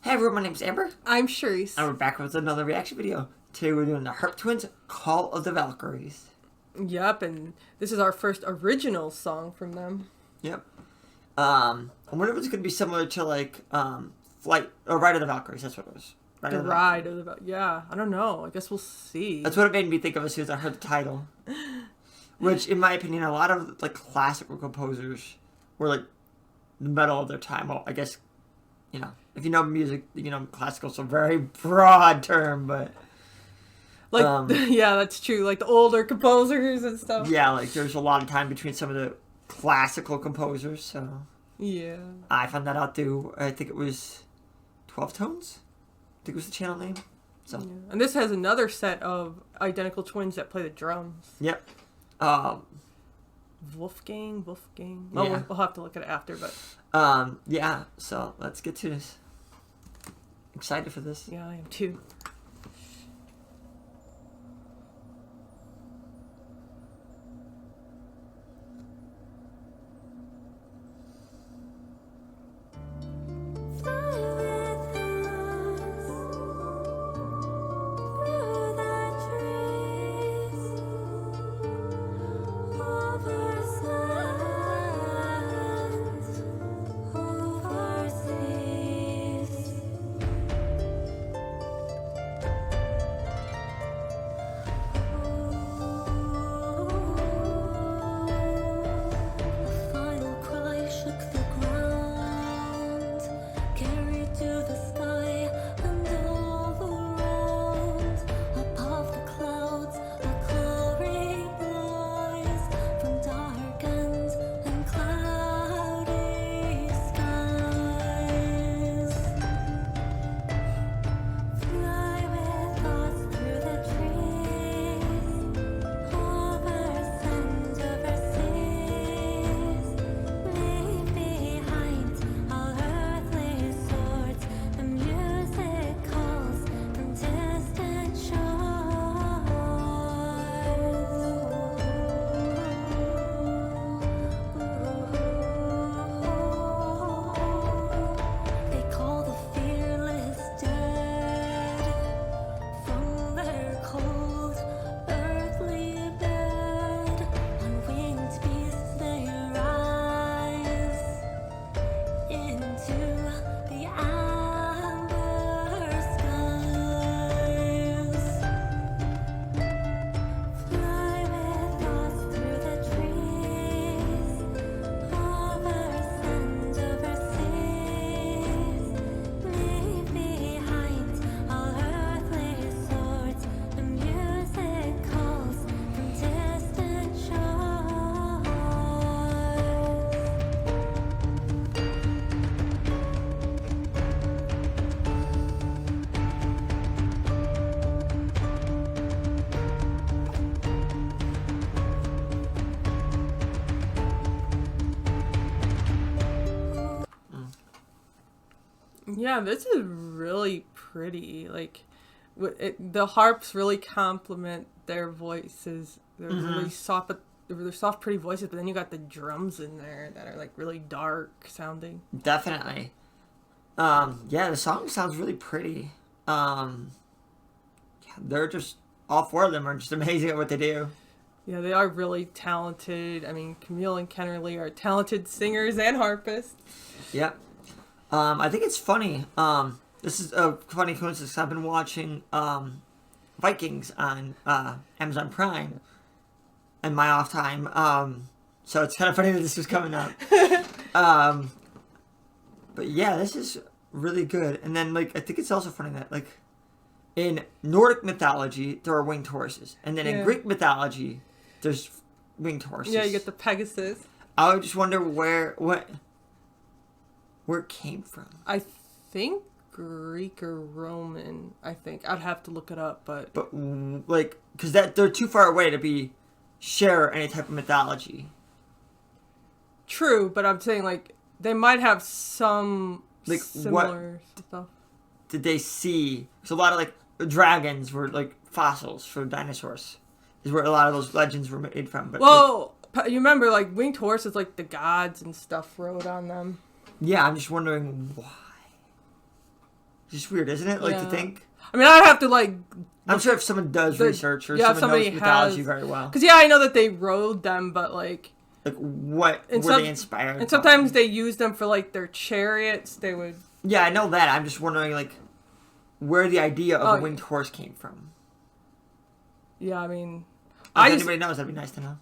Hey everyone, my name's Amber. I'm Charisse. And we're back with another reaction video. Today we're doing the Harp Twins' Call of the Valkyries. Yep, and this is our first original song from them. Yep. I wonder if it's going to be similar to like Flight or Ride of the Valkyries. That's what it was. Ride of the Valkyries. Yeah, I don't know. I guess we'll see. That's what it made me think of as soon as I heard the title. Which, in my opinion, a lot of like classical composers were like the middle of their time. Well, I guess, you know, if you know music, you know classical's a very broad term, but like yeah, that's true. Like the older composers and stuff. Yeah, like there's a lot of time between some of the classical composers. So yeah, I found that out through I think it was 12 Tones. I think it was the channel name. So yeah. And this has another set of identical twins that play the drums. Yep. Volfgang. Well, yeah. we'll have to look at it after, but yeah. So let's get to this. Excited for this. Yeah, I am too. Yeah, this is really pretty. Like, the harps really complement their voices. They're really soft, but they're soft, pretty voices. But then you got the drums in there that are like really dark sounding. Definitely. Yeah, the song sounds really pretty. Yeah, they're just all four of them are just amazing at what they do. Yeah, they are really talented. I mean, Camille and Kennerly are talented singers and harpists. Yep. I think it's funny. This is a funny coincidence. I've been watching Vikings on Amazon Prime in my off time. So it's kind of funny that this was coming up. But yeah, this is really good. And then like I think it's also funny that like in Nordic mythology there are winged horses, and then in Greek mythology there's winged horses. Yeah, you get the Pegasus. I would just wonder where it came from. I think Greek or Roman. I think I'd have to look it up, but like because they're too far away to share any type of mythology. True, but I'm saying like they might have some like similar stuff. Did they see? So a lot of like dragons were like fossils for dinosaurs. Is where a lot of those legends were made from. But well, you remember like winged horses, like the gods and stuff rode on them. Yeah, I'm just wondering why. Just weird, isn't it? Like to think. I mean, I'd have to like. I'm sure if someone does research or someone knows mythology very well. Because I know that they rode them, but like what were they inspired? And sometimes they used them for like their chariots. They would. Yeah, I know that. I'm just wondering like where the idea of a winged horse came from. Yeah, I mean, if anybody knows, that'd be nice to know.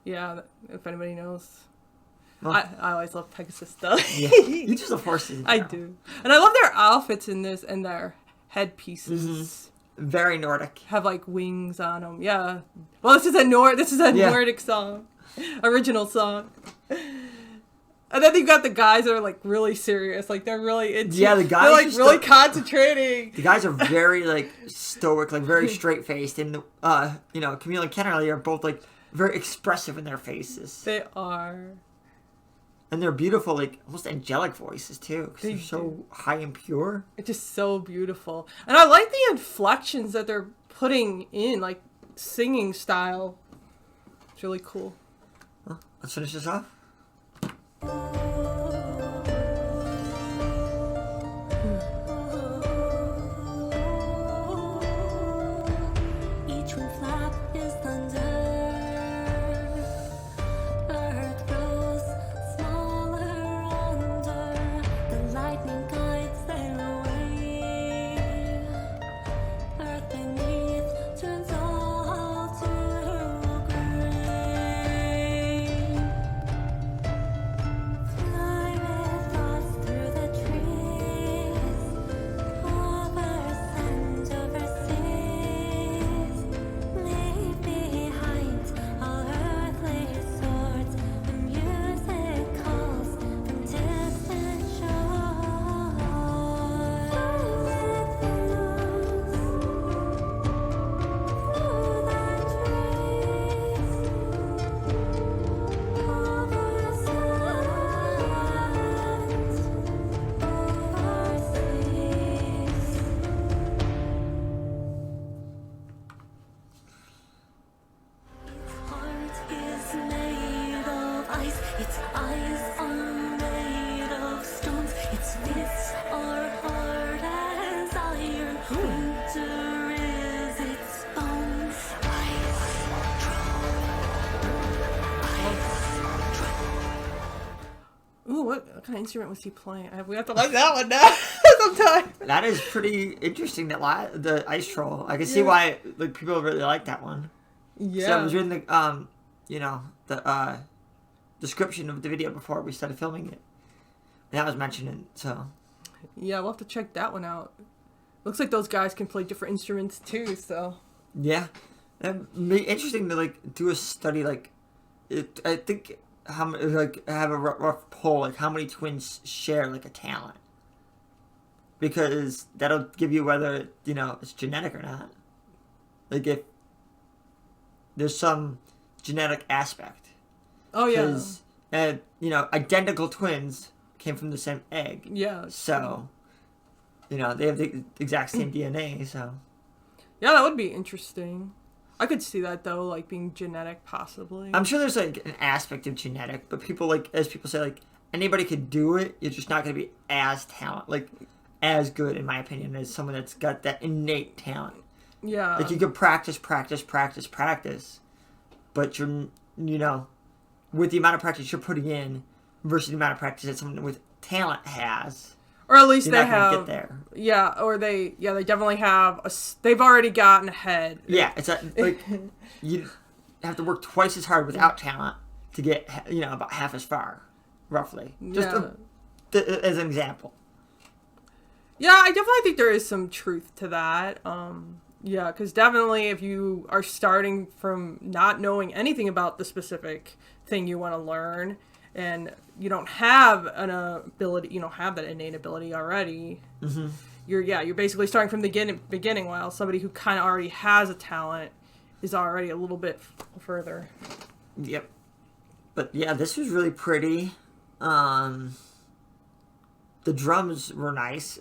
Yeah, if anybody knows. Well, I always love Pegasus though. Yeah, you just love horses. I do, and I love their outfits in this and their headpieces. Very Nordic. Have like wings on them. Yeah. Well, this is a Nordic song, original song. And then you got the guys that are like really serious, like they're really into. Yeah, the guys they're like really concentrating. The guys are very like stoic, like very straight faced, and Camille and Kennerly are both like very expressive in their faces. They are. And they're beautiful, like almost angelic voices too, because they're so high and pure. It's just so beautiful, and I like the inflections that they're putting in, like singing style. It's really cool. Well, let's finish this off. What kind of instrument was he playing? We have to like that one now sometime. That is pretty interesting. The ice troll. I can see why like people really like that one. Yeah. So I was reading the description of the video before we started filming it, and that was mentioned. So yeah, we'll have to check that one out. Looks like those guys can play different instruments too. So yeah, it'd be interesting to like do a study like it. I think. How like have a rough poll like how many twins share like a talent, because that'll give you whether it's genetic or not. Like if there's some genetic aspect. Oh yeah. Because identical twins came from the same egg. Yeah. So they have the exact same DNA. So yeah, that would be interesting. I could see that though, like being genetic, possibly. I'm sure there's like an aspect of genetic, but people say like anybody could do it. You're just not going to be as as good, in my opinion, as someone that's got that innate talent. Yeah. Like you could practice, but you're with the amount of practice you're putting in versus the amount of practice that someone with talent has. Or at least you're they not gonna have. Get there. Yeah, or they definitely have they've already gotten ahead. Yeah, it's like you have to work twice as hard without talent to get about half as far, roughly. Just as an example. Yeah, I definitely think there is some truth to that. Yeah, because definitely if you are starting from not knowing anything about the specific thing you want to learn, and you don't have an ability, you don't have that innate ability already. Mm-hmm. You're basically starting from the beginning, while somebody who kind of already has a talent is already a little bit further. Yep. But yeah, this was really pretty. The drums were nice.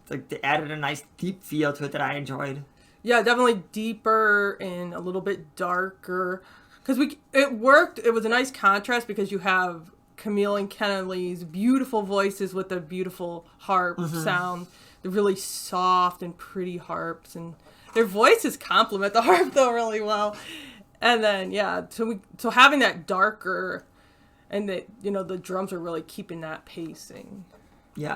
They added a nice deep feel to it that I enjoyed. Yeah, definitely deeper and a little bit darker. Because it worked. It was a nice contrast because you have Camille and Kennerly's beautiful voices with the beautiful harp sound. the really soft and pretty harps, and their voices complement the harp though really well. And then so having that darker, and that the drums are really keeping that pacing,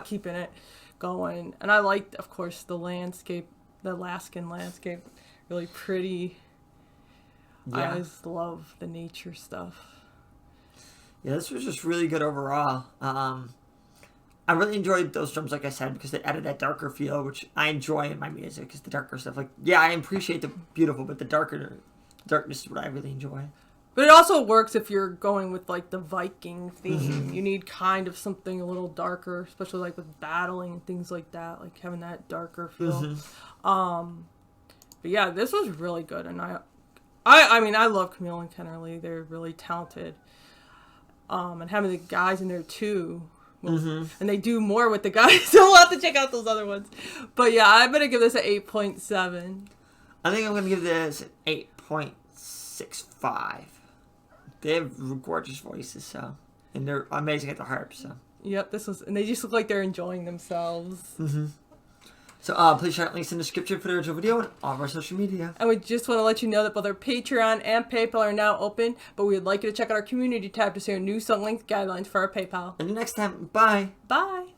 keeping it going. And I liked, of course, the landscape, the Alaskan landscape, really pretty. I always love the nature stuff. Yeah, this was just really good overall. I really enjoyed those drums, like I said, because they added that darker feel, which I enjoy in my music, is the darker stuff. Like, I appreciate the beautiful, but the darkness is what I really enjoy. But it also works if you're going with, like, the Viking theme. You need kind of something a little darker, especially, like, with battling and things like that, like having that darker feel. But yeah, this was really good, and I mean, I love Camille and Kennerly. They're really talented. And having the guys in there, too. And they do more with the guys, so we'll have to check out those other ones. But yeah, I'm going to give this an 8.7. I think I'm going to give this an 8.65. They have gorgeous voices, and they're amazing at the harp, so. Yep, and they just look like they're enjoying themselves. So please check out links in the description for the original video and all of our social media. And we just want to let you know that both our Patreon and PayPal are now open, but we would like you to check out our community tab to see our new song length guidelines for our PayPal. Until next time, bye. Bye.